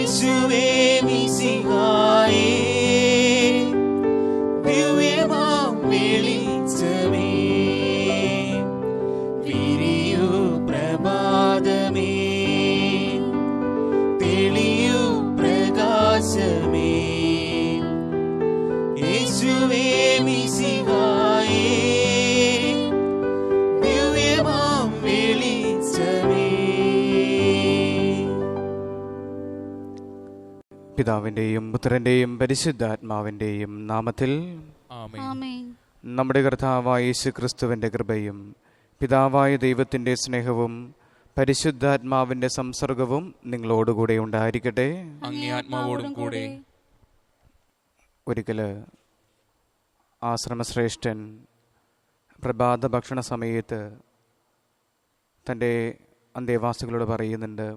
യേശുവേ മിശിഹായേ, ദിവ്യമാം വെളിച്ചമേ, വിരിയൂ പ്രഭാതമേ, തെളിയൂ പ്രകാശമേ. യേശുവേ മിശിഹായേ, ദിവ്യമാം വെളിച്ചമേ. പിതാവിൻ്റെയും പുത്രൻ്റെയും പരിശുദ്ധാത്മാവിൻ്റെയും നാമത്തിൽ ആമേൻ. നമ്മുടെ കർത്താവായ യേശു ക്രിസ്തുവിൻ്റെ കൃപയും പിതാവായ ദൈവത്തിൻ്റെ സ്നേഹവും പരിശുദ്ധാത്മാവിൻ്റെ സംസർഗവും നിങ്ങളോടുകൂടെ ഉണ്ടായിരിക്കട്ടെ. അങ്ങേ ആത്മാവോടും കൂടെ. ഒരിക്കൽ ആശ്രമശ്രേഷ്ഠൻ പ്രഭാത ഭക്ഷണ സമയത്ത് തൻ്റെ അന്തേവാസികളോട് പറയുന്നുണ്ട്,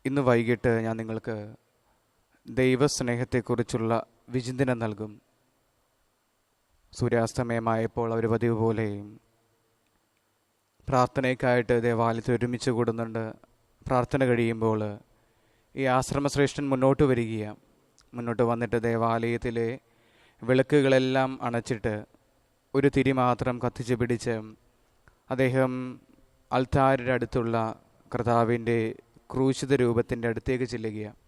ഇന്ന് വൈകിട്ട് ഞാൻ നിങ്ങൾക്ക് ദൈവസ്നേഹത്തെക്കുറിച്ചുള്ള വിചിന്തനം നൽകും. സൂര്യാസ്തമയമായപ്പോൾ അവർ പതിവ് പോലെ പ്രാർത്ഥനയ്ക്കായിട്ട് ദേവാലയത്തിൽ ഒരുമിച്ച് കൂടുന്നുണ്ട്. പ്രാർത്ഥന കഴിയുമ്പോൾ ഈ ആശ്രമശ്രേഷ്ഠൻ മുന്നോട്ട് വരികയാണ്. മുന്നോട്ട് വന്നിട്ട് ദേവാലയത്തിലെ വിളക്കുകളെല്ലാം അണച്ചിട്ട് ഒരു തിരി മാത്രം കത്തിച്ച് പിടിച്ച് അദ്ദേഹം അൾത്താരുടെ അടുത്തുള്ള കർത്താവിൻ്റെ ക്രൂശിത രൂപത്തിൻ്റെ അടുത്തേക്ക് ചെല്ലുകയാണ്.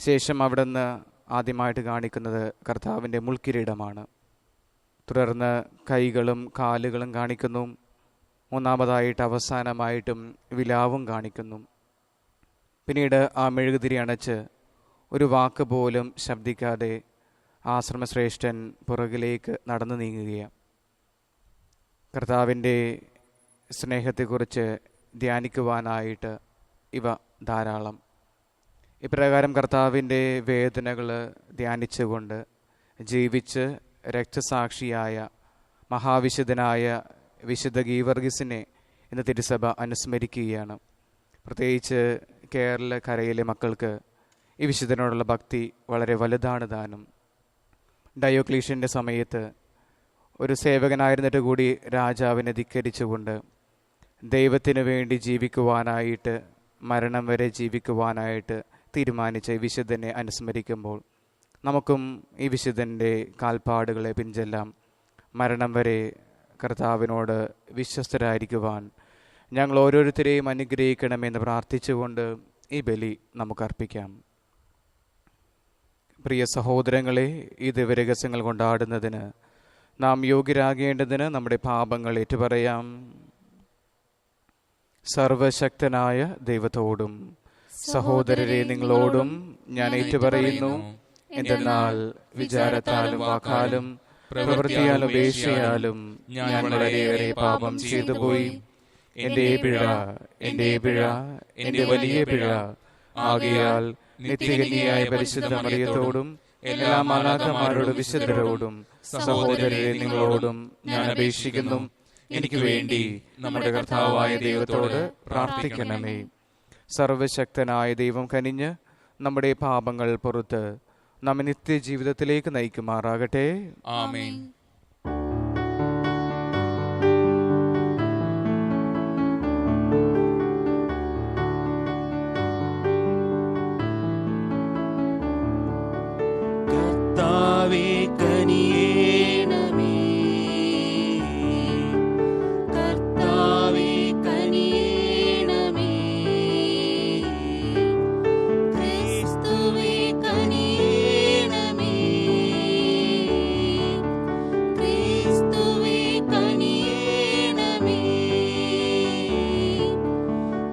ശേഷം അവിടെ നിന്ന് ആദ്യമായിട്ട് കാണിക്കുന്നത് കർത്താവിൻ്റെ മുൾക്കിരീടമാണ്. തുടർന്ന് കൈകളും കാലുകളും കാണിക്കുന്നു. മൂന്നാമതായിട്ട് അവസാനമായിട്ടും വിലാവും കാണിക്കുന്നു. പിന്നീട് ആ മെഴുകുതിരി അണച്ച് ഒരു വാക്ക് പോലും ശബ്ദിക്കാതെ ആശ്രമശ്രേഷ്ഠൻ പുറകിലേക്ക് നടന്നു നീങ്ങുകയാണ്. കർത്താവിൻ്റെ സ്നേഹത്തെക്കുറിച്ച് ധ്യാനിക്കുവാനായിട്ട് ഇവ ധാരാളം. ഇപ്രകാരം കർത്താവിൻ്റെ വേദനകൾ ധ്യാനിച്ചുകൊണ്ട് ജീവിച്ച് രക്തസാക്ഷിയായ മഹാവിശുദ്ധനായ വിശുദ്ധ ഗീവർഗീസിനെ ഇന്ന് തിരുസഭ അനുസ്മരിക്കുകയാണ്. പ്രത്യേകിച്ച് കേരള കരയിലെ മക്കൾക്ക് ഈ വിശുദ്ധനോടുള്ള ഭക്തി വളരെ വലുതാണ് താനും. ഡയോക്ലീഷ്യൻ്റെ സമയത്ത് ഒരു സേവകനായിരുന്നിട്ട് കൂടി രാജാവിനെ ധിക്കരിച്ചുകൊണ്ട് ദൈവത്തിനു വേണ്ടി ജീവിക്കുവാനായിട്ട്, മരണം വരെ ജീവിക്കുവാനായിട്ട് തീരുമാനിച്ച ഈ വിശുദ്ധനെ അനുസ്മരിക്കുമ്പോൾ നമുക്കും ഈ വിശുദ്ധൻ്റെ കാൽപ്പാടുകളെ പിൻചെല്ലാം. മരണം വരെ കർത്താവിനോട് വിശ്വസ്തരായിരിക്കുവാൻ ഞങ്ങൾ ഓരോരുത്തരെയും അനുഗ്രഹിക്കണമെന്ന് പ്രാർത്ഥിച്ചുകൊണ്ട് ഈ ബലി നമുക്കർപ്പിക്കാം. പ്രിയ സഹോദരങ്ങളെ, ഈ ദിവ്യരഹസ്യങ്ങൾ കൊണ്ടാടുന്നതിന് നാം യോഗ്യരാകേണ്ടതിന് നമ്മുടെ പാപങ്ങൾ ഏറ്റുപറയാം. സർവശക്തനായ ദൈവത്തോടും സഹോദരരെ നിങ്ങളോടും ഞാൻ ഏറ്റുപറയുന്നു, എന്തെന്നാൽ വിചാരത്താലും വാക്കാലും പ്രവൃത്തിയാലും ഉപേക്ഷയാലും ഞാൻ വളരെയേറെ പാപം ചെയ്തുപോയി. എൻ്റെ പിഴ, എൻ്റെ വലിയ പിഴ. ആകയാൽ നിത്യകന്യയായ പരിശുദ്ധ മറിയത്തോടും എല്ലാ മാലാഖമാരോടും വിശുദ്ധരോടും സഹോദരരെ നിങ്ങളോടും ഞാൻ അപേക്ഷിക്കുന്നു, എനിക്ക് വേണ്ടി നമ്മുടെ കർത്താവായ ദൈവത്തോട് പ്രാർത്ഥിക്കണമേ. സർവശക്തനായ ദൈവം കനിഞ്ഞ് നമ്മുടെ പാപങ്ങൾ പുറത്ത് നമ്മെ നിത്യജീവിതത്തിലേക്ക് നയിക്കുമാറാകട്ടെ. ആമേൻ. കർത്താവേ കനിയേണമേ, കർത്താവേ കനിയേണമേ, ക്രിസ്തുവേ കനിയേണമേ, ക്രിസ്തുവേ കനിയേണമേ,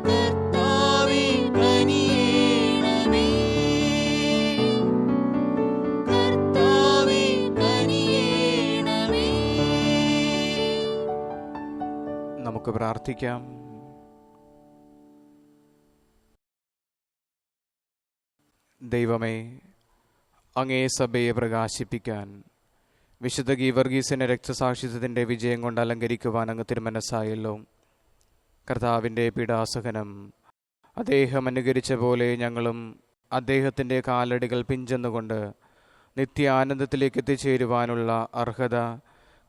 കർത്താവേ കനിയേണമേ, കർത്താവേ കനിയേണമേ. നമുക്ക് പ്രാർത്ഥിക്കാം. ദൈവമേ, അങ്ങേ സഭയെ പ്രകാശിപ്പിക്കാൻ വിശുദ്ധ ഗീവർഗീസിൻ്റെ രക്തസാക്ഷിത്വത്തിൻ്റെ വിജയം കൊണ്ട് അലങ്കരിക്കുവാൻ അങ്ങ് തിരുമനസ്സായല്ലോ. കർത്താവിൻ്റെ പീഡാസഹനം അദ്ദേഹം അനുകരിച്ച പോലെ ഞങ്ങളും അദ്ദേഹത്തിൻ്റെ കാലടികൾ പിഞ്ചെന്നുകൊണ്ട് നിത്യാനന്ദത്തിലേക്ക് എത്തിച്ചേരുവാനുള്ള അർഹത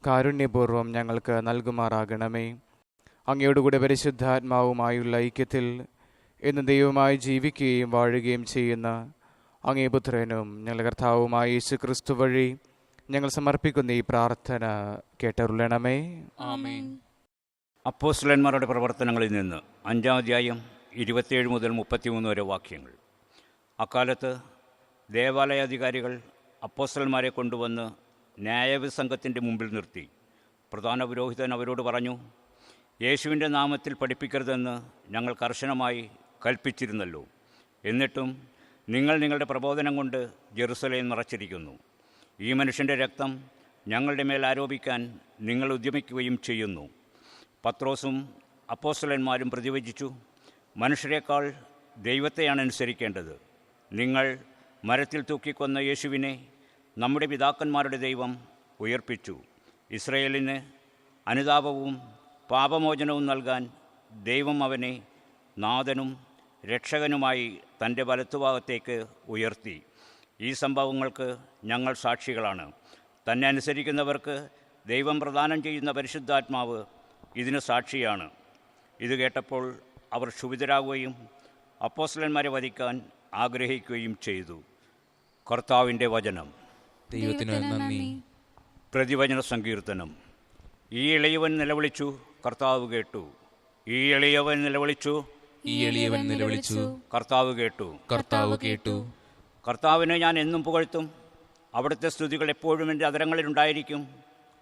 കാരുണ്യപൂർവ്വം ഞങ്ങൾക്ക് നൽകുമാറാകണമേ. അങ്ങയോടുകൂടെ പരിശുദ്ധാത്മാവുമായുള്ള ഐക്യത്തിൽ എന്ന് ദൈവമായി ജീവിക്കുകയും വാഴുകയും ചെയ്യുന്ന അങ്ങേ പുത്രനും ഞങ്ങളുടെ കർത്താവുമായ യേശു ക്രിസ്തു വഴി ഞങ്ങൾ സമർപ്പിക്കുന്ന ഈ പ്രാർത്ഥന കേട്ടരുളണമേ. ആമേൻ. അപ്പോസ്തലന്മാരുടെ പ്രവർത്തനങ്ങളിൽ നിന്ന് 5-ാം അധ്യായം 27 മുതൽ 33 വരെ വാക്യങ്ങൾ. അക്കാലത്ത് ദേവാലയാധികാരികൾ അപ്പോസ്തലന്മാരെ കൊണ്ടുവന്ന് ന്യായവിസംഘത്തിൻ്റെ മുമ്പിൽ നിർത്തി. പ്രധാന പുരോഹിതൻ അവരോട് പറഞ്ഞു, യേശുവിൻ്റെ നാമത്തിൽ പഠിപ്പിക്കരുതെന്ന് ഞങ്ങൾ കർശനമായി കൽപ്പിച്ചിരുന്നല്ലോ. എന്നിട്ടും നിങ്ങൾ നിങ്ങളുടെ പ്രബോധനം കൊണ്ട് ജെറുസലേം നിറച്ചിരിക്കുന്നു. ഈ മനുഷ്യൻ്റെ രക്തം ഞങ്ങളുടെ മേൽ ആരോപിക്കാൻ നിങ്ങൾ ഉദ്യമിക്കുകയും ചെയ്യുന്നു. പത്രോസും അപ്പോസ്തലന്മാരും പ്രതിവചിച്ചു, മനുഷ്യരെക്കാൾ ദൈവത്തെയാണ് അനുസരിക്കേണ്ടത്. നിങ്ങൾ മരത്തിൽ തൂക്കിക്കൊന്ന യേശുവിനെ നമ്മുടെ പിതാക്കന്മാരുടെ ദൈവം ഉയർപ്പിച്ചു. ഇസ്രയേലിന് അനുതാപവും പാപമോചനവും നൽകാൻ ദൈവം അവനെ നാഥനും രക്ഷകനുമായി തൻ്റെ വലത്തുഭാഗത്തേക്ക് ഉയർത്തി. ഈ സംഭവങ്ങൾക്ക് ഞങ്ങൾ സാക്ഷികളാണ്. തന്നെ അനുസരിക്കുന്നവർക്ക് ദൈവം പ്രദാനം ചെയ്യുന്ന പരിശുദ്ധാത്മാവ് ഇതിന് സാക്ഷിയാണ്. ഇത് കേട്ടപ്പോൾ അവർ ക്ഷുഭിതരാകുകയും അപ്പോസ്തലന്മാരെ വധിക്കാൻ ആഗ്രഹിക്കുകയും ചെയ്തു. കർത്താവിൻ്റെ വചനം. ദൈവത്തിന് നന്ദി. പ്രതിവചന സങ്കീർത്തനം. ഈ എളിയവൻ നിലവിളിച്ചു, കർത്താവ് കേട്ടു. ഈ എളിയവൻ നിലവിളിച്ചു, ഈ എളിയവൻ നിലവിളിച്ചു, കർത്താവ് കേട്ടു. കർത്താവ് കേട്ടു. കർത്താവിനെ ഞാൻ എന്നും പുകഴ്ത്തും. അവിടുത്തെ സ്തുതികൾ എപ്പോഴും എൻ്റെ അധരങ്ങളിലുണ്ടായിരിക്കും.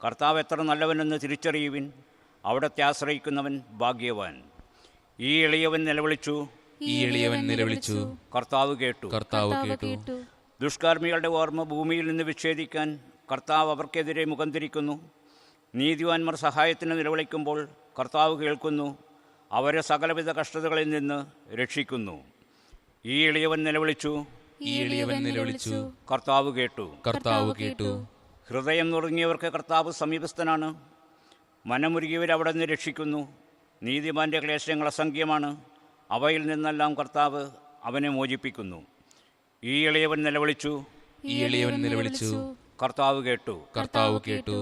കർത്താവ് എത്ര നല്ലവനെന്ന് തിരിച്ചറിയുവിൻ. അവിടുത്തെ ആശ്രയിക്കുന്നവൻ ഭാഗ്യവാൻ. ഈ എളിയവൻ നിലവിളിച്ചു, ഈ എളിയവൻ നിലവിളിച്ചു, കർത്താവ് കേട്ടു. കർത്താവ് കേട്ടു. ദുഷ്കർമ്മികളുടെ ഓർമ്മ ഭൂമിയിൽ നിന്ന് വിച്ഛേദിക്കാൻ കർത്താവ് അവർക്കെതിരെ മുഖം തിരിക്കുന്നു. നീതിവാന്മാർ സഹായത്തിന് നിലവിളിക്കുമ്പോൾ കർത്താവ് കേൾക്കുന്നു. അവരെ സകലവിധ കഷ്ടതകളിൽ നിന്ന് രക്ഷിക്കുന്നു. ഈ എളിയവൻ നിലവിളിച്ചു, ഈ എളിയവൻ നിലവിളിച്ചു, കർത്താവ് കേട്ടു. കർത്താവ് കേട്ടു. ഹൃദയം നുറുങ്ങിയവർക്ക് കർത്താവ് സമീപസ്ഥനാണ്. മനമുരുകിയവർ അവിടെ നിന്ന് രക്ഷിക്കുന്നു. നീതിമാന്റെ ക്ലേശങ്ങൾ അസംഖ്യമാണ്. അവയിൽ നിന്നെല്ലാം കർത്താവ് അവനെ മോചിപ്പിക്കുന്നു. ഈ എളിയവൻ നിലവിളിച്ചു, ഈ എളിയവൻ നിലവിളിച്ചു, കർത്താവ് കേട്ടു. കർത്താവ് കേട്ടു.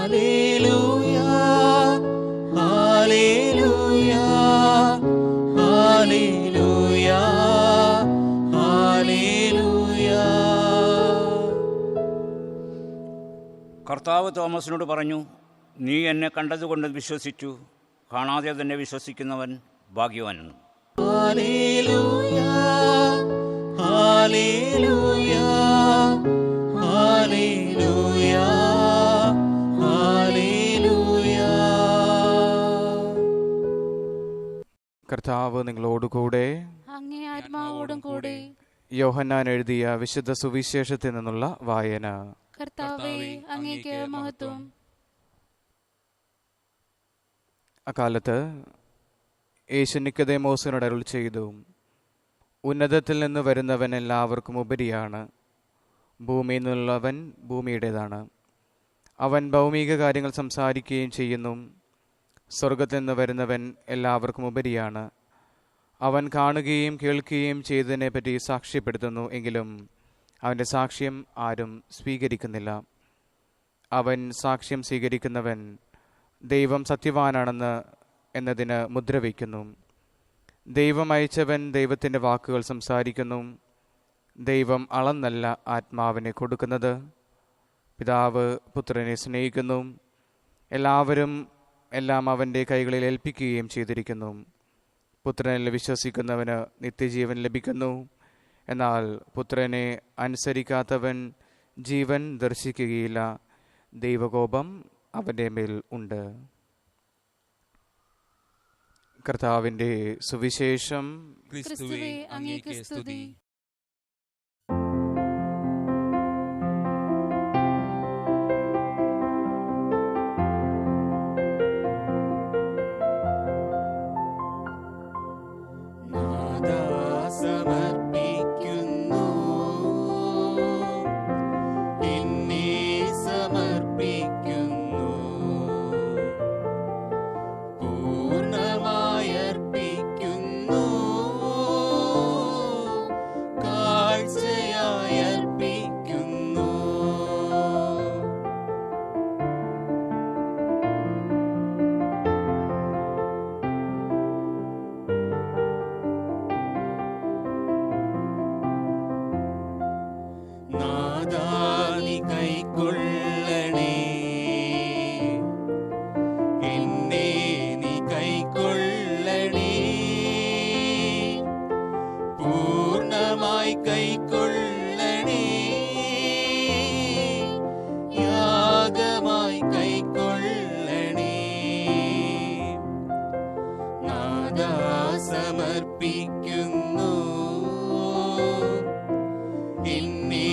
ഹല്ലേലൂയ, ഹല്ലേലൂയ, ഹല്ലേലൂയ, ഹല്ലേലൂയ. കർത്താവ് തോമസിനോട് പറഞ്ഞു, നീ എന്നെ കണ്ടതുകൊണ്ട് വിശ്വസിച്ചു. കാണാതെ തന്നെ വിശ്വസിക്കുന്നവൻ ഭാഗ്യവാനാണ്. ഹല്ലേലൂയ, ഹല്ലേലൂയ, ഹല്ലേലൂയ, ഹല്ലേലൂയ. കർത്താവ് നിങ്ങളോടുകൂടെ. അങ്ങേ ആത്മാവോടും കൂടെ. യോഹന്നാൻ എഴുതിയ വിശുദ്ധ സുവിശേഷത്തിൽ നിന്നുള്ള വായന. കർത്താവേ, അങ്ങേക്ക് മഹത്വം. അക്കാലത്ത് യേശു നിക്കോദേമോസിനോട് അരുൾ ചെയ്തു, ഉന്നതത്തിൽ നിന്ന് വരുന്നവൻ എല്ലാവർക്കും ഉപരിയാണ്. ഭൂമിയിൽ നിന്നുള്ളവൻ ഭൂമിയുടേതാണ്. അവൻ ഭൗമിക കാര്യങ്ങൾ സംസാരിക്കുകയും ചെയ്യുന്നു. സ്വർഗത്തിൽ നിന്ന് വരുന്നവൻ എല്ലാവർക്കും ഉപരിയാണ്. അവൻ കാണുകയും കേൾക്കുകയും ചെയ്തതിനെപ്പറ്റി സാക്ഷ്യപ്പെടുത്തുന്നു. എങ്കിലും അവൻ്റെ സാക്ഷ്യം ആരും സ്വീകരിക്കുന്നില്ല. അവൻ സാക്ഷ്യം സ്വീകരിക്കുന്നവൻ ദൈവം സത്യവാനാണെന്ന് എന്നതിന് മുദ്ര വയ്ക്കുന്നു. ദൈവം അയച്ചവൻ ദൈവത്തിൻ്റെ വാക്കുകൾ സംസാരിക്കുന്നു. ദൈവം അളന്നല്ല ആത്മാവിനെ കൊടുക്കുന്നത്. പിതാവ് പുത്രനെ സ്നേഹിക്കുന്നു. എല്ലാം അവൻ്റെ കൈകളിൽ ഏൽപ്പിക്കുകയും ചെയ്തിരിക്കുന്നു. പുത്രനിൽ വിശ്വസിക്കുന്നവന് നിത്യജീവൻ ലഭിക്കുന്നു. എന്നാൽ പുത്രനെ അനുസരിക്കാത്തവൻ ജീവൻ ദർശിക്കുകയില്ല. ദൈവകോപം അവൻ്റെ മേൽ ഉണ്ട്. കർത്താവിൻ്റെ സുവിശേഷം. ക്രിസ്തുവേ, അങ്ങേക്ക് സ്തുതി. നാദാ സമർപ്പിക്കുന്നു, എന്നെ സമർപ്പിക്കുന്നു, പൂർണ്ണമായി അർപ്പിക്കുന്നു, നാദാ നീ കൈക്കൊള്ളണേ, എന്നെ നീ കൈക്കൊള്ളണേ, പൂർണ്ണമായി കൈക്കൊള്ളണേ, യാഗമായി കൈക്കൊള്ളണേ. നാദാ സമർപ്പിക്കുന്നു, എന്നെ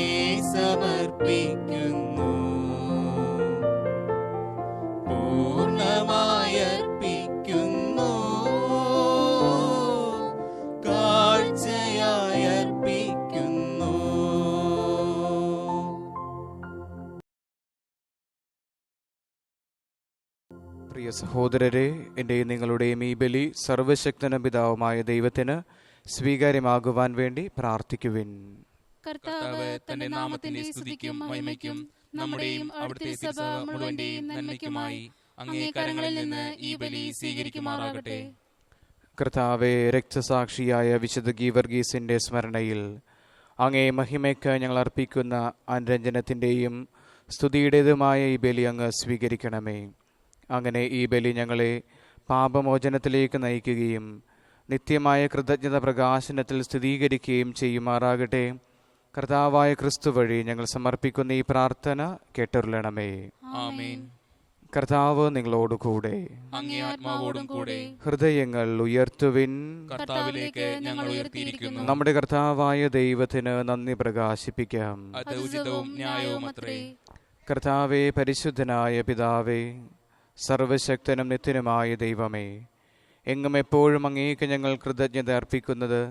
സമർപ്പിക്കുന്നു, പൂർണ്ണമായി അർപ്പിക്കുന്നു, കാഴ്ചയായി അർപ്പിക്കുന്നു. പ്രിയ സഹോദരരെ, എൻ്റെയും നിങ്ങളുടെയും ഈ ബലി സർവശക്തനും പിതാവുമായ ദൈവത്തിന് സ്വീകാര്യമാകുവാൻ വേണ്ടി പ്രാർത്ഥിക്കുവിൻ. കർത്താവ് തന്റെ നാമത്തിന്റെ സ്തുതിക്കും മഹിമയ്ക്കും നമ്മുടെയും അവിടുത്തെ സഭ മുഴുവന്റെയും നന്മയ്ക്കുമായി അങ്ങേ കരങ്ങളിൽ നിന്ന് ഈ ബലി സ്വീകരിക്കുമാറാകട്ടെ. കർത്താവെ, രക്തസാക്ഷിയായ വിശുദ്ധ ഗീവർഗീസിൻ്റെ സ്മരണയിൽ അങ്ങേ മഹിമയ്ക്ക് ഞങ്ങൾ അർപ്പിക്കുന്ന അനുരഞ്ജനത്തിൻ്റെയും സ്തുതിയുടേതുമായ ഈ ബലി അങ്ങ് സ്വീകരിക്കണമേ. അങ്ങനെ ഈ ബലി ഞങ്ങളെ പാപമോചനത്തിലേക്ക് നയിക്കുകയും നിത്യമായ കൃതജ്ഞത പ്രകാശനത്തിൽ സ്ഥിരീകരിക്കുകയും ചെയ്യുമാറാകട്ടെ. കർത്താവായ ക്രിസ്തു വഴി ഞങ്ങൾ സമർപ്പിക്കുന്ന ഈ പ്രാർത്ഥന കേട്ടരുളണമേ. ആമേൻ. കർത്താവ് നിങ്ങളോടുകൂടെ, അങ്ങേ ആത്മാവോടും കൂടെ. ഹൃദയങ്ങൾ ഉയർത്തുവിൻ. കർത്താവിലേക്ക് ഞങ്ങൾ ഉയർത്തിയിരിക്കുന്നു. നമ്മുടെ കർത്താവായ ദൈവത്തിന് നന്ദി പ്രകാശിപ്പിക്കാം. അത് ഉചിതവും ന്യായവുമത്രേ. കർത്താവെ, പരിശുദ്ധനായ പിതാവേ, സർവശക്തനും നിത്യനുമായ ദൈവമേ, എങ്ങും എപ്പോഴും അങ്ങേക്ക് ഞങ്ങൾ കൃതജ്ഞത അർപ്പിക്കുന്നത്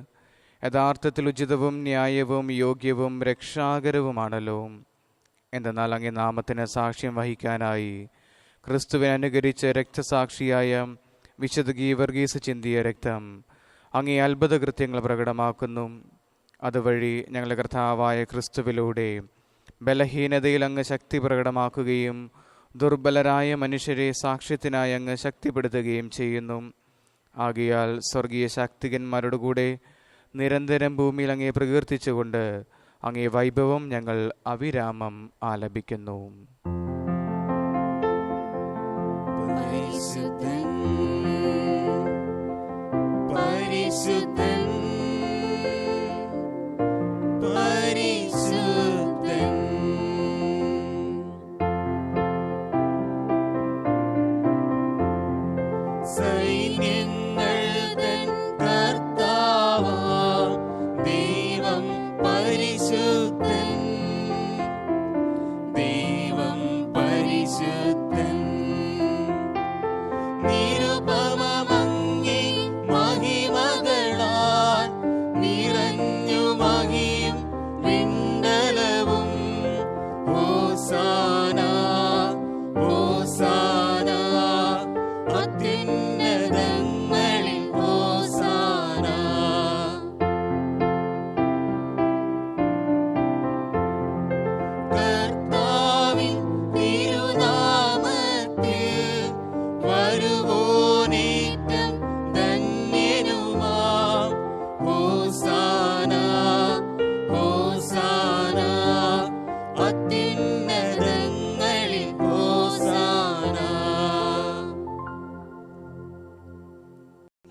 യഥാർത്ഥത്തിൽ ഉചിതവും ന്യായവും യോഗ്യവും രക്ഷാകരവുമാണല്ലോ. എന്തെന്നാൽ അങ്ങേ നാമത്തിന് സാക്ഷ്യം വഹിക്കാനായി ക്രിസ്തുവിനെ അനുകരിച്ച് രക്തസാക്ഷിയായ വിശുദ്ധ ഗീവർഗീസ് ചിന്തിയ രക്തം അങ്ങേ അത്ഭുത കൃത്യങ്ങൾ പ്രകടമാക്കുന്നു. അതുവഴി ഞങ്ങളുടെ കർത്താവായ ക്രിസ്തുവിലൂടെ ബലഹീനതയിൽ അങ്ങ് ശക്തി പ്രകടമാക്കുകയും ദുർബലരായ മനുഷ്യരെ സാക്ഷ്യത്തിനായി അങ്ങ് ശക്തിപ്പെടുത്തുകയും ചെയ്യുന്നു. ആകയാൽ സ്വർഗീയ ശാക്തികന്മാരുടെ കൂടെ നിരന്തരം ഭൂമിയിൽ അങ്ങേ പ്രകീർത്തിച്ചുകൊണ്ട് അങ്ങേ വൈഭവം ഞങ്ങൾ അവിരാമം ആലപിക്കുന്നു. പരിശുദ്ധൻ, പരിശുദ്ധൻ, പരിശുദ്ധൻ. സൈന്യങ്ങൾ തൻ കർത്താവാം ദൈവം പരിശുദ്ധൻ, ദൈവം പരിശുദ്ധൻ. നിരുപമമങ്ങി മഹിമകളാൽ നിറഞ്ഞു മഹിയും വിണ്ടലവും. ഹോസാന, ഹോസാന, അത്യുന്നതങ്ങളിൽ ഹോസാന. കർത്താവിൻ തിരുനാമത്തിൽ വരുവോനേറ്റം ധന്യനുമാം. ഹോസാന, ഹോസാന, അത്യുന്നതങ്ങളിൽ ഹോസാന.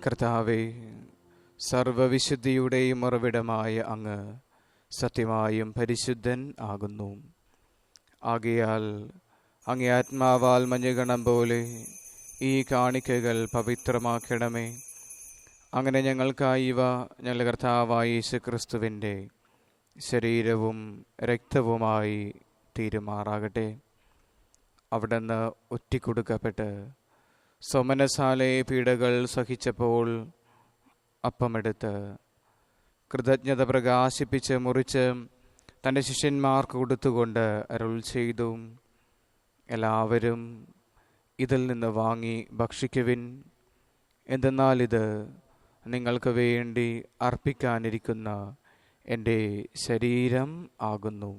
കർത്താവേ, സർവവിശുദ്ധിയുടെയും ഉറവിടമായ അങ്ങ് സത്യമായും പരിശുദ്ധൻ ആകുന്നു. ആകയാൽ അങ്ങേ ആത്മാവാൽ മഞ്ഞുകണം പോലെ ഈ കാണിക്കകൾ പവിത്രമാക്കണമേ. അങ്ങനെ ഞങ്ങൾക്കായി ഇവ ഞങ്ങളുടെ കർത്താവായ യേശുക്രിസ്തുവിൻ്റെ ശരീരവും രക്തവുമായി തീരുമാറാകട്ടെ. അവിടുന്ന് ഒറ്റിക്കൊടുക്കപ്പെട്ട് സോമനസാലെ പീഡകൾ സഹിച്ചപ്പോൾ അപ്പമെടുത്ത് കൃതജ്ഞത പ്രകാശിപ്പിച്ച് മുറിച്ച് തൻ്റെ ശിഷ്യന്മാർക്ക് കൊടുത്തുകൊണ്ട് അരുൾ ചെയ്തു, എല്ലാവരും ഇതിൽ നിന്ന് വാങ്ങി ഭക്ഷിക്കുവിൻ. എന്തെന്നാൽ ഇത് നിങ്ങൾക്ക് വേണ്ടി അർപ്പിക്കാനിരിക്കുന്ന എൻ്റെ ശരീരം ആകുന്നു.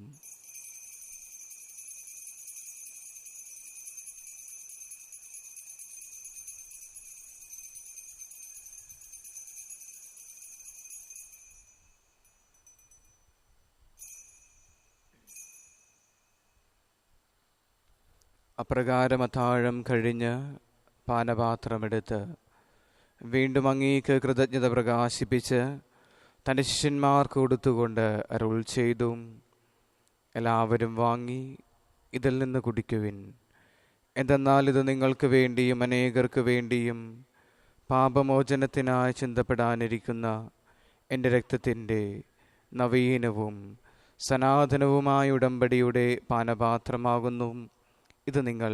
അപ്രകാരം അത്താഴം കഴിഞ്ഞ് പാനപാത്രമെടുത്ത് വീണ്ടും അങ്ങേക്ക് കൃതജ്ഞത പ്രകാശിപ്പിച്ച് തൻ്റെ ശിഷ്യന്മാർക്ക് കൊടുത്തുകൊണ്ട് അരുൾ ചെയ്തു, എല്ലാവരും വാങ്ങി ഇതിൽ നിന്ന് കുടിക്കുവിൻ. എന്തെന്നാൽ ഇത് നിങ്ങൾക്ക് വേണ്ടിയും അനേകർക്ക് വേണ്ടിയും പാപമോചനത്തിനായി ചിന്തപ്പെടാനിരിക്കുന്ന എൻ്റെ രക്തത്തിൻ്റെ നവീനവും സനാതനവുമായ ഉടമ്പടിയുടെ പാനപാത്രമാകുന്നു. ഇത് നിങ്ങൾ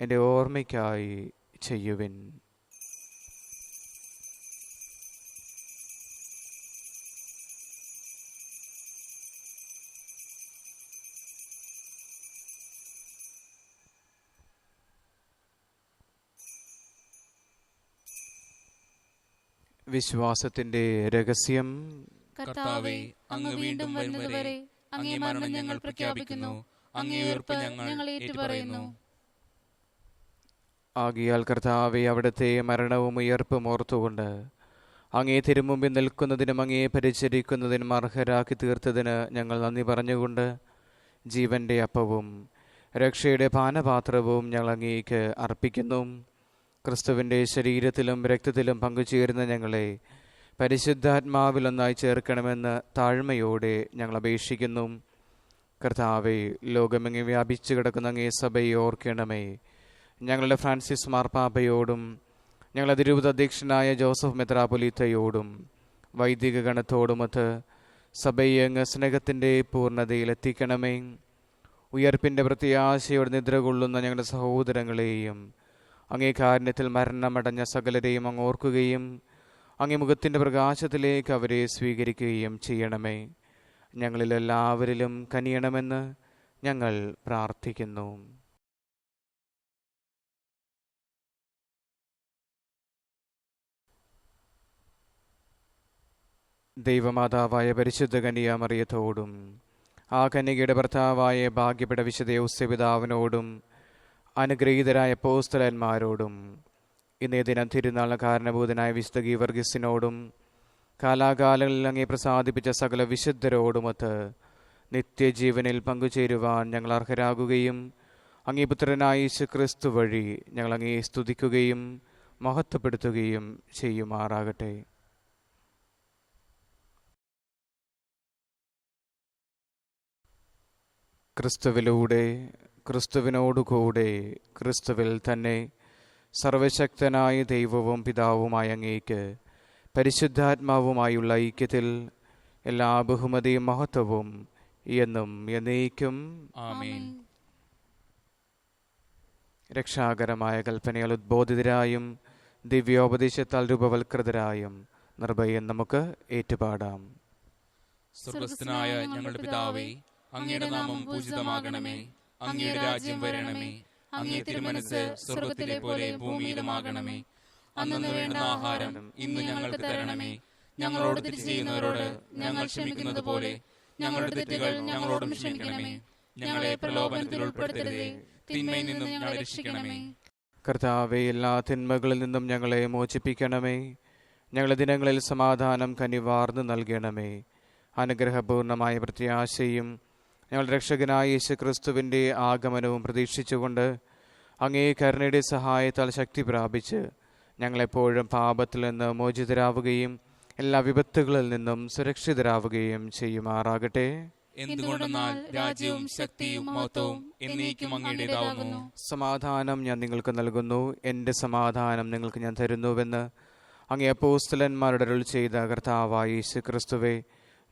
എൻ്റെ ഓർമ്മയ്ക്കായി ചെയ്യുവിൻ. വിശ്വാസത്തിന്റെ രഹസ്യം. കർത്താവേ, അങ്ങ് വീണ്ടും വരുന്നതുവരെ അങ്ങേ മരണം ഞങ്ങൾ പ്രഖ്യാപിക്കുന്നു, അങ്ങേ ഉയർപ്പ് ഞങ്ങൾ ഏറ്റുപറയുന്നു. ആകയാൽ കർത്താവേ, അവിടുത്തെ മരണവും ഉയർപ്പും ഓർത്തുകൊണ്ട് അങ്ങേ തിരുമുമ്പിൽ നിൽക്കുന്നതിനും അങ്ങേ പരിചരിക്കുന്നതിനും അർഹരാക്കി തീർത്തതിന് ഞങ്ങൾ നന്ദി പറഞ്ഞുകൊണ്ട് ജീവന്റെ അപ്പവും രക്ഷയുടെ പാനപാത്രവും ഞങ്ങൾ അങ്ങേക്ക് അർപ്പിക്കുന്നു. ക്രിസ്തുവിൻ്റെ ശരീരത്തിലും രക്തത്തിലും പങ്കുചേരുന്ന ഞങ്ങളെ പരിശുദ്ധാത്മാവിൽ ഒന്നായി ചേർക്കണമെന്ന് താഴ്മയോടെ ഞങ്ങൾ അപേക്ഷിക്കുന്നു. കർത്താവെ, ലോകമെങ്ങും വ്യാപിച്ചു കിടക്കുന്ന അങ്ങേ സഭയെ ഓർക്കണമേ. ഞങ്ങളുടെ ഫ്രാൻസിസ് മാർപ്പാപ്പയോടും ഞങ്ങളുടെ അതിരൂപത അധ്യക്ഷനായ ജോസഫ് മെത്രാപ്പൊലീത്തയോടും വൈദിക ഗണത്തോടുമൊത്ത് സഭയെ അങ്ങ് സ്നേഹത്തിൻ്റെ പൂർണ്ണതയിലെത്തിക്കണമേ. ഉയർപ്പിൻ്റെ പ്രത്യാശയോട് നിദ്ര കൊള്ളുന്ന ഞങ്ങളുടെ സഹോദരങ്ങളെയും അങ്ങേ കാരുണ്യത്തിൽ മരണമടഞ്ഞ സകലരെയും അങ്ങ് ഓർക്കുകയും അങ്ങേ മുഖത്തിൻ്റെ പ്രകാശത്തിലേക്ക് അവരെ സ്വീകരിക്കുകയും ചെയ്യണമേ. ഞങ്ങളിലെല്ലാവരിലും കനിയണമെന്ന് ഞങ്ങൾ പ്രാർത്ഥിക്കുന്നു. ദൈവമാതാവായ പരിശുദ്ധ കന്യാമറിയത്തോടും ആ കന്യകയുടെ ഭർത്താവായ ഭാഗ്യപ്പെട്ട വിശുദ്ധ ഔസേപിതാവിനോടും അനുഗ്രഹീതരായ അപ്പോസ്തലന്മാരോടും ഇന്നേ ദിനം തിരുനാളിന് കാരണഭൂതനായ വിശുദ്ധ ഗീവർഗീസിനോടും കാലാകാലങ്ങളിൽ അങ്ങേ പ്രസാദിപ്പിച്ച സകല വിശുദ്ധരോടുമൊത്ത് നിത്യജീവനിൽ പങ്കുചേരുവാൻ ഞങ്ങൾ അർഹരാകുകയും അങ്ങേ പുത്രനായ യേശുക്രിസ്തു വഴി ഞങ്ങൾ അങ്ങേ സ്തുതിക്കുകയും മഹത്വപ്പെടുത്തുകയും ചെയ്യുമാറാകട്ടെ. ക്രിസ്തുവിലൂടെ, ക്രിസ്തുവിനോടുകൂടെ, ക്രിസ്തുവിൽ തന്നെ സർവശക്തനായ ദൈവവും പിതാവുമായ അങ്ങേക്ക് പരിശുദ്ധാത്മാവുമായുള്ള ഐക്യത്തിൽ എല്ലാ ബഹുമതിയും മഹത്വവും എന്നും എന്നേക്കും ആമേൻ. രക്ഷാകരമായ കൽപ്പനയാൽ ഉദ്ബോധിതരായും ദിവ്യോപദേശത്താൽ രൂപവൽകൃതരായും നിർഭയം നമുക്ക് ഏറ്റുപാടാം. സ്വർഗ്ഗസ്ഥനായ ഞങ്ങളുടെ പിതാവേ, അങ്ങയുടെ നാമം പൂജിതമാകണമേ. അങ്ങയുടെ രാജ്യം വരണമേ. അങ്ങേ തിരുമനസ്സ് സ്വർഗ്ഗത്തിലെ പോലെ ഭൂമിയിലുമാകണമേ. അന്നു വേണ്ടുന്ന ആഹാരം ഇന്ന് ഞങ്ങൾക്ക് തരണമേ. ഞങ്ങളോട് തെറ്റ് ചെയ്യുന്നവരോട് ഞങ്ങൾ ക്ഷമിക്കുന്നത് പോലെ ഞങ്ങളുടെ തെറ്റുകൾ ഞങ്ങളോടും ക്ഷമിക്കണമേ. ഞങ്ങളെ പ്രലോഭനത്തിൽ ഉൾപ്പെടുത്തരുതേ, തിന്മയിൽ നിന്നും ഞങ്ങളെ രക്ഷിക്കണമേ. കർത്താവേ, എല്ലാ തിന്മകളിൽ നിന്നും ഞങ്ങളെ മോചിപ്പിക്കണമേ. ഞങ്ങളുടെ ദിനങ്ങളിൽ സമാധാനം കനിവാർന്നു നൽകണമേ. അനുഗ്രഹപൂർണമായ പ്രത്യാശയും ഞങ്ങളുടെ രക്ഷകനായ യേശുക്രിസ്തുവിൻ്റെ ആഗമനവും പ്രതീക്ഷിച്ചുകൊണ്ട് അങ്ങേ കരുണയുടെ സഹായത്താൽ ശക്തി പ്രാപിച്ച് ഞങ്ങളെപ്പോഴും പാപത്തിൽ നിന്ന് മോചിതരാവുകയും എല്ലാ വിപത്തുകളിൽ നിന്നും സുരക്ഷിതരാവുകയും ചെയ്യുമാറാകട്ടെ. എന്തുകൊണ്ടെന്നാൽ രാജ്യവും ശക്തിയും മഹത്വവും എന്നേക്കും അങ്ങയുടേതാവുന്നു. സമാധാനം ഞാൻ നിങ്ങൾക്ക് നൽകുന്നു, എൻ്റെ സമാധാനം നിങ്ങൾക്ക് ഞാൻ തരുന്നുവെന്ന് അങ്ങേ അപ്പോസ്തലന്മാരുടെ അരുൾ ചെയ്ത കർത്താവായ യേശുക്രിസ്തുവേ,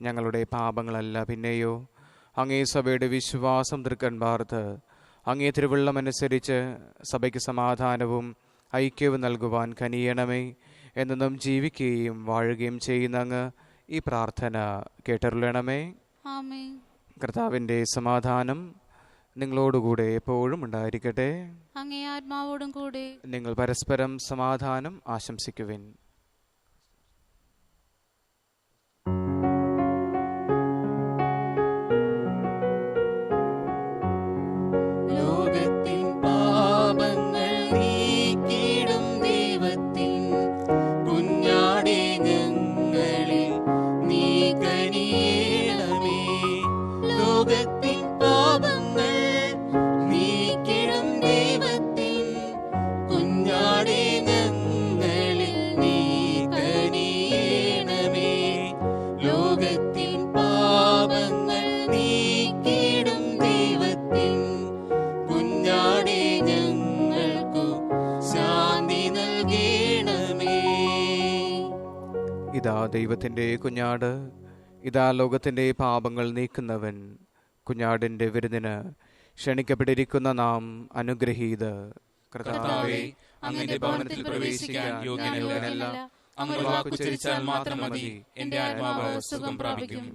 ഞങ്ങളുടെ പാപങ്ങളല്ല പിന്നെയോ അങ്ങേ സഭയുടെ വിശ്വാസം തൃക്കൺ പാർത്ത് അങ്ങേ തിരുവള്ളമനുസരിച്ച് സഭയ്ക്ക് സമാധാനവും ഐക്യവും നൽകുവാൻ കനിയണമേ. എന്നും ജീവിക്കുകയും വാഴുകയും ചെയ്യുന്ന അങ്ങ് ഈ പ്രാർത്ഥന കേട്ടരുളണമേ. കർത്താവിൻ്റെ സമാധാനം നിങ്ങളോടുകൂടെ എപ്പോഴും ഉണ്ടായിരിക്കട്ടെ. അങ്ങേ ആത്മാവോടും കൂടെ. നിങ്ങൾ പരസ്പരം സമാധാനം ആശംസിക്കുവിൻ. ലോകത്തിൻ പാപങ്ങൾ നീക്കിടും ദൈവത്തിൻ കുഞ്ഞാടേ, ഞങ്ങളിൽ നീ കനിയണമേ. ലോകത്തിൻ പാപങ്ങൾ നീക്കിടും ദൈവത്തിൻ ഇതാ ദൈവത്തിൻ്റെ കുഞ്ഞാട്, ഇതാ ലോകത്തിൻ്റെ പാപങ്ങൾ നീക്കുന്നവൻ. കുഞ്ഞാടിൻ്റെ വിരുന്നിന് ക്ഷണിക്കപ്പെട്ടിരിക്കുന്ന നാം അനുഗ്രഹീത്. കർത്താവേ, അങ്ങയുടെ ഭവനത്തിൽ പ്രവേശിക്കാൻ യോഗ്യനല്ല. അങ്ങ് ഒരു വാക്ക് ഉച്ചരിച്ചാൽ മാത്രം മതി, എന്റെ ആത്മാവ് സുഖം പ്രാപിക്കും.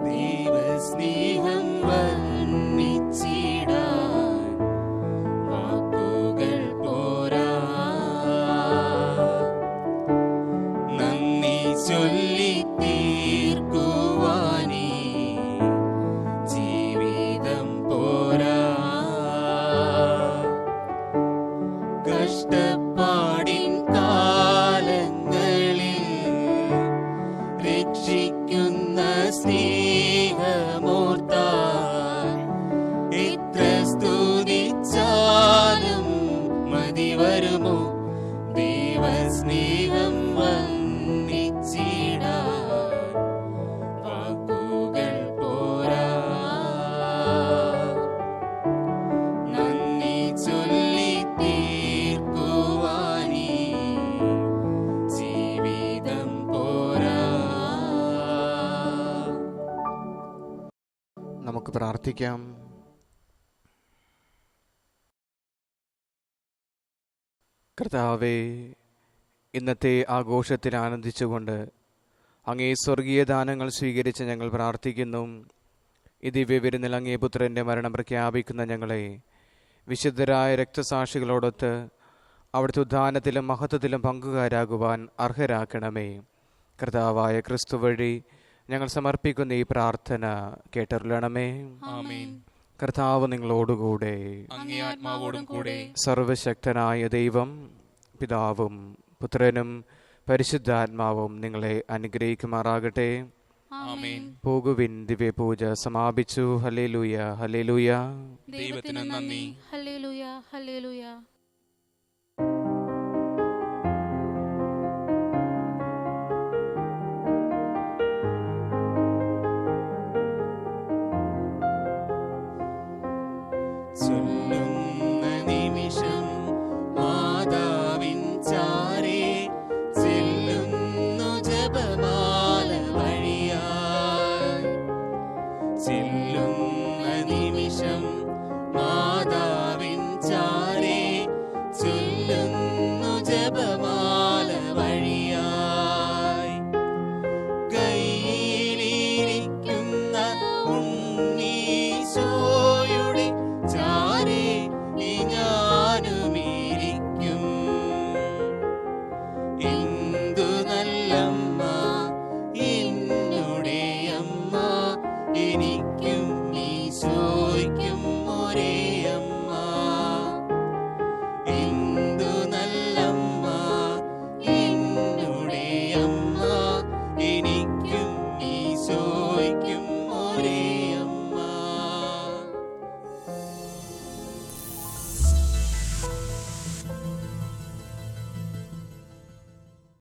ദൈവസ്നേഹം വർണ്ണിച്ചിടാൻ വാക്കുകൾ പോരാ. നന്ദി ചൊല്ലി തീർക്കുവാനീ ജീവിതം പോരാ. കഷ്ടപ്പാടിൻ കാലങ്ങളിൽ രക്ഷിക്കുന്ന സ്നേഹമോർത്താൽ എത്ര സ്തുതിച്ചാലും മതി വരുമോ? ദൈവസ്നേഹം വന്നിച്ചിടാൻ വാക്കുകൾ പോരാ. നന്ദി ചൊല്ലി തീർക്കുവാനീ ജീവിതം പോരാ. നമുക്ക് പ്രാർത്ഥിക്കാം. കർത്താവേ, ഇന്നത്തെ ആഘോഷത്തിൽ ആനന്ദിച്ചുകൊണ്ട് അങ്ങേ സ്വർഗീയ ദാനങ്ങൾ സ്വീകരിച്ച് ഞങ്ങൾ പ്രാർത്ഥിക്കുന്നു. ഈ ദിവ്യവിരുന്നിൽ അങ്ങേ പുത്രൻ്റെ മരണം പ്രഖ്യാപിക്കുന്ന ഞങ്ങളെ വിശുദ്ധരായ രക്തസാക്ഷികളോടൊത്ത് അവിടുത്തെ ഉദ്ധാനത്തിലും മഹത്വത്തിലും പങ്കുകാരാകുവാൻ അർഹരാക്കണമേ. കർത്താവായ ക്രിസ്തു വഴി ഞങ്ങൾ സമർപ്പിക്കുന്ന ഈ പ്രാർത്ഥന കേട്ടരുളണമേ. ആമേൻ. കർത്താവ് നിങ്ങളോടുകൂടെ. അങ്ങേ ആത്മാവോടും കൂടെ. സർവശക്തനായ ദൈവം പിതാവും പുത്രനും പരിശുദ്ധാത്മാവും നിങ്ങളെ അനുഗ്രഹിക്കുമാറാകട്ടെ. ആമേൻ. പോകുവിൻ, ദിവ്യപൂജ സമാപിച്ചു. Hallelujah, hallelujah. ദൈവത്തിന് നന്ദി. Hallelujah, hallelujah. ചൊല്ലി